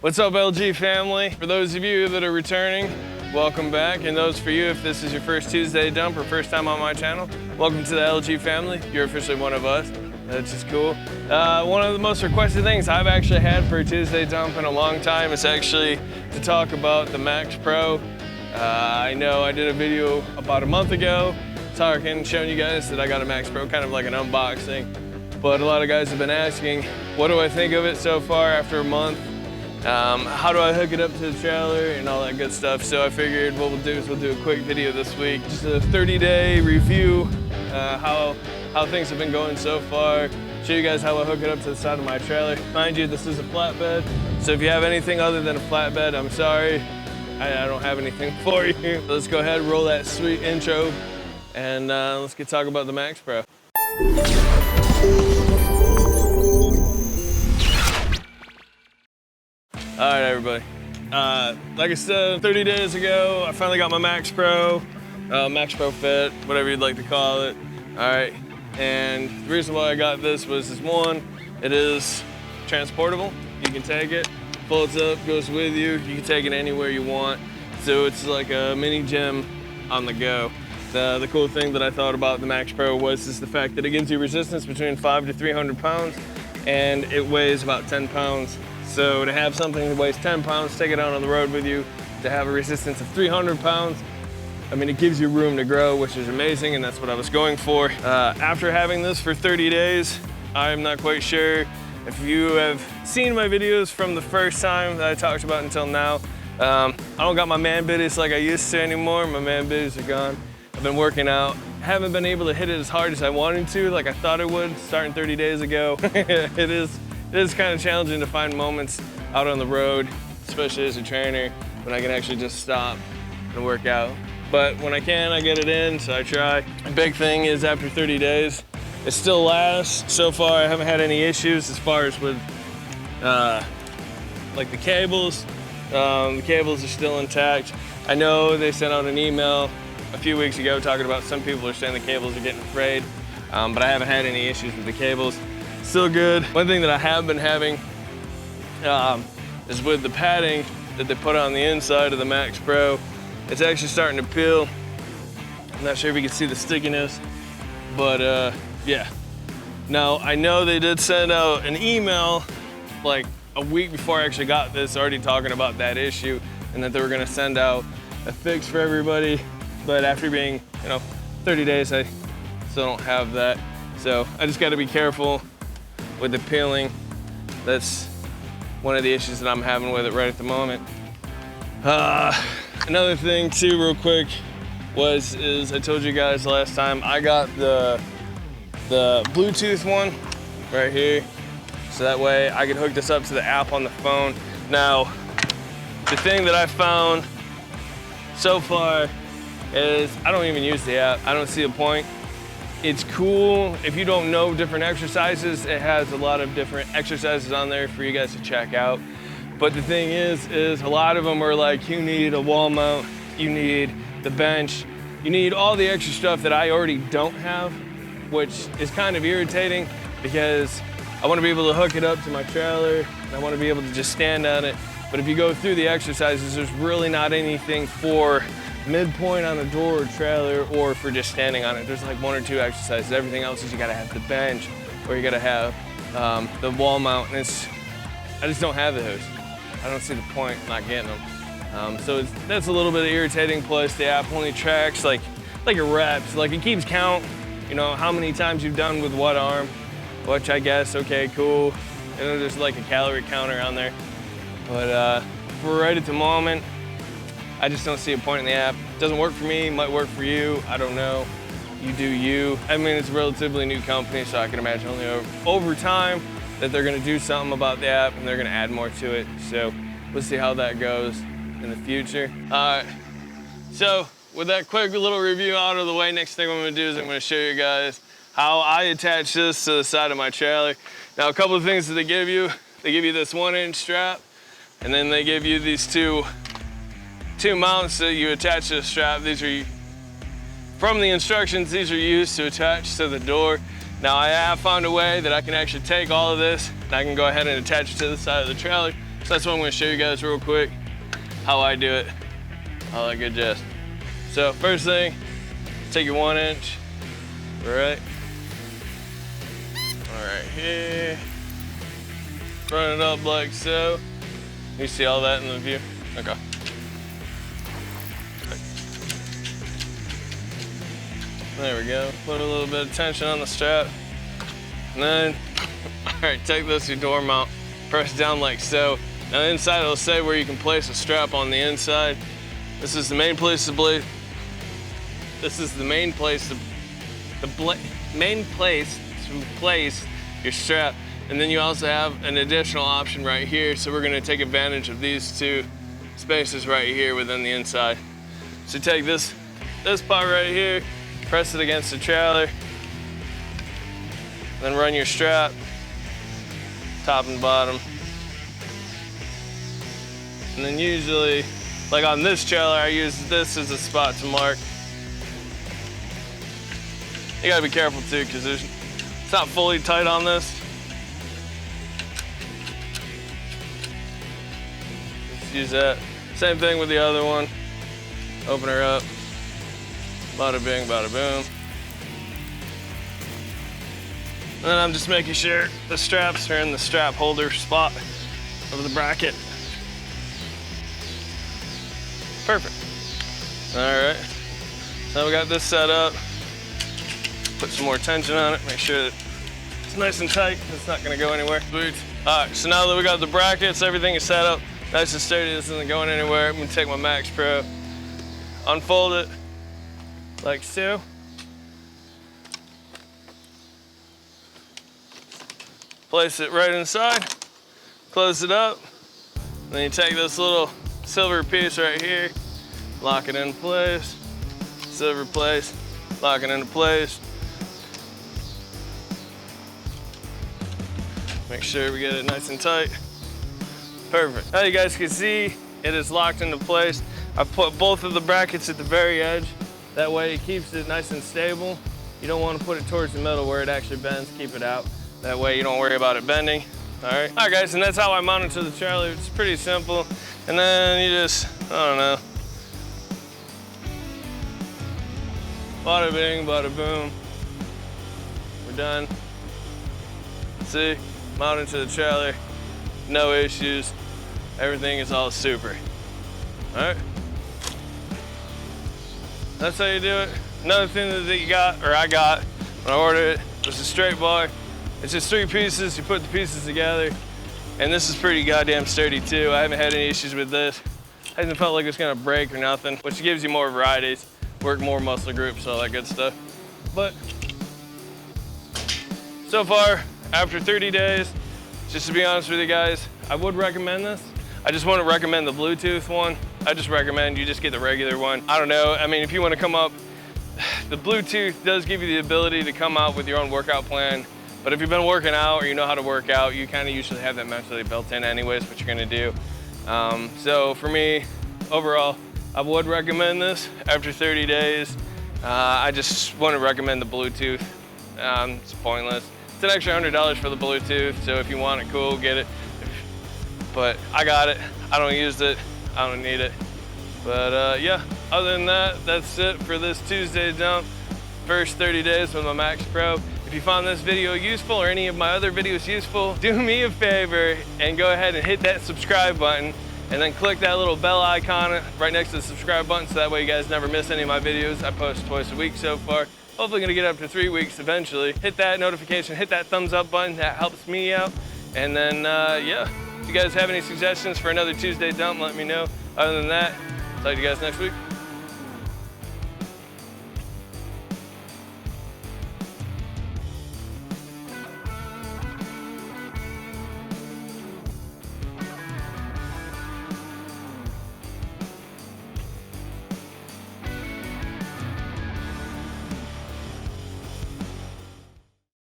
What's up, LG family? For those of you that are returning, welcome back. And those for you, if this is your first Tuesday dump or first time on my channel, welcome to the LG family. You're officially one of us. That's just cool. One of the most requested things I've actually had for a Tuesday dump in a long time is actually to talk about the MaxPro. I know I did a video about a month ago showing you guys that I got a MaxPro, kind of like an unboxing. But a lot of guys have been asking, what do I think of it so far after a month? How do I hook it up to the trailer and all that good stuff? So I figured what we'll do is we'll do a quick video this week. Just a 30-day review, how things have been going so far. Show you guys how I hook it up to the side of my trailer. Mind you, this is a flatbed. So if you have anything other than a flatbed, I'm sorry. I don't have anything for you. Let's go ahead and roll that sweet intro and let's get talking about the MaxPro. All right, everybody. Like I said, 30 days ago, I finally got my MaxPro, MaxPro Fit, whatever you'd like to call it. All right, and the reason why I got this was one, it is transportable. You can take it, folds up, goes with you. You can take it anywhere you want. So it's like a mini gym on the go. The cool thing that I thought about the MaxPro was the fact that it gives you resistance between 500 to 300 pounds, and it weighs about 10 pounds. So to have something that weighs 10 pounds, take it out on the road with you, to have a resistance of 300 pounds, I mean, it gives you room to grow, which is amazing, and that's what I was going for. After having this for 30 days, I'm not quite sure if you have seen my videos from the first time that I talked about until now. I don't got my man biddies like I used to anymore. My man biddies are gone. I've been working out. Haven't been able to hit it as hard as I wanted to, like I thought I would, starting 30 days ago. It is kind of challenging to find moments out on the road, especially as a trainer, when I can actually just stop and work out. But when I can, I get it in, so I try. The big thing is after 30 days, it still lasts. So far, I haven't had any issues as far as with like the cables. The cables are still intact. I know they sent out an email a few weeks ago talking about some people are saying the cables are getting frayed, but I haven't had any issues with the cables. Still good. One thing that I have been having is with the padding that they put on the inside of the MaxPro. It's actually starting to peel. I'm not sure if you can see the stickiness, but yeah. Now, I know they did send out an email like a week before I actually got this, already talking about that issue, and that they were gonna send out a fix for everybody. But after being, 30 days, I still don't have that. So I just gotta be careful with the peeling. That's one of the issues that I'm having with it right at the moment. Another thing too, real quick, is I told you guys last time, I got the Bluetooth one right here. So that way I can hook this up to the app on the phone. Now, the thing that I found so far is I don't even use the app. I don't see a point. It's cool. If you don't know different exercises, it has a lot of different exercises on there for you guys to check out. But the thing is a lot of them are like, you need a wall mount, you need the bench, you need all the extra stuff that I already don't have, which is kind of irritating because I want to be able to hook it up to my trailer and I want to be able to just stand on it. But if you go through the exercises, there's really not anything for midpoint on the door or trailer or for just standing on it. There's like one or two exercises. Everything else is you gotta have the bench or you gotta have the wall mount, and I just don't have those. I don't see the point in not getting them. So that's a little bit irritating. Plus the app only tracks like your reps. Like it keeps count, how many times you've done with what arm, which I guess, okay, cool. There's like a calorie counter on there. But for right at the moment, I just don't see a point in the app. It doesn't work for me, might work for you, I don't know. You do you. I mean, it's a relatively new company, so I can imagine only over time that they're gonna do something about the app and they're gonna add more to it. So we'll see how that goes in the future. All right, so with that quick little review out of the way, next thing I'm gonna do is I'm gonna show you guys how I attach this to the side of my trailer. Now, a couple of things that they give you this 1-inch strap, and then they give you these two mounts that you attach to the strap. These are, from the instructions, these are used to attach to the door. Now I have found a way that I can actually take all of this and I can go ahead and attach it to the side of the trailer So that's what I'm gonna show you guys real quick, how I do it, all that good jazz. So first thing, take your 1 inch, right here, run it up like so. You see all that in the view? Okay. There we go. Put a little bit of tension on the strap. And then, all right, take this, your door mount, press down like so. Now inside it'll say where you can place a strap on the inside. This is the main place to place. This is the main place to place your strap. And then you also have an additional option right here. So we're gonna take advantage of these two spaces right here within the inside. So take this part right here, press it against the trailer, then run your strap, top and bottom. And then usually, like on this trailer, I use this as a spot to mark. You gotta be careful too, because it's not fully tight on this. Just use that. Same thing with the other one. Open her up. Bada bing, bada boom. And then I'm just making sure the straps are in the strap holder spot of the bracket. Perfect. All right. So we got this set up. Put some more tension on it. Make sure that it's nice and tight. It's not gonna go anywhere. Sweet. All right, so now that we got the brackets, everything is set up nice and sturdy. This isn't going anywhere. I'm gonna take my MaxPro, unfold it like so. Place it right inside, close it up. Then you take this little silver piece right here, lock it in place, silver place, lock it into place. Make sure we get it nice and tight. Perfect. Now you guys can see it is locked into place. I've put both of the brackets at the very edge. That way it keeps it nice and stable. You don't want to put it towards the middle where it actually bends, keep it out. That way you don't worry about it bending. All right guys, and that's how I mount it to the trailer. It's pretty simple. And then you just, I don't know. Bada bing, bada boom. We're done. See, mounted to the trailer, no issues. Everything is all super. All right. That's how you do it. Another thing that you got, or I got when I ordered it, was a straight bar. It's just 3 pieces. You put the pieces together, and this is pretty goddamn sturdy too. I haven't had any issues with this. Hasn't felt like it's gonna break or nothing, which gives you more varieties, work more muscle groups, all that good stuff. But so far, after 30 days, just to be honest with you guys, I would recommend this. I just wouldn't recommend the Bluetooth one. I just recommend you just get the regular one. I don't know, I mean, if you wanna come up, the Bluetooth does give you the ability to come out with your own workout plan. But if you've been working out or you know how to work out, you kind of usually have that mentally built in anyways, what you're gonna do. So for me, overall, I would recommend this after 30 days. I just wouldn't recommend the Bluetooth. It's pointless. It's an extra $100 for the Bluetooth, so if you want it, cool, get it. But I got it, I don't use it, I don't need it. But yeah, other than that, that's it for this Tuesday dump. First 30 days with my MaxPro. If you found this video useful or any of my other videos useful, do me a favor and go ahead and hit that subscribe button and then click that little bell icon right next to the subscribe button so that way you guys never miss any of my videos. I post twice a week so far. Hopefully gonna get up to 3 weeks eventually. Hit that notification, hit that thumbs up button, that helps me out. And then yeah, if you guys have any suggestions for another Tuesday dump, let me know. Other than that, talk to you guys next week.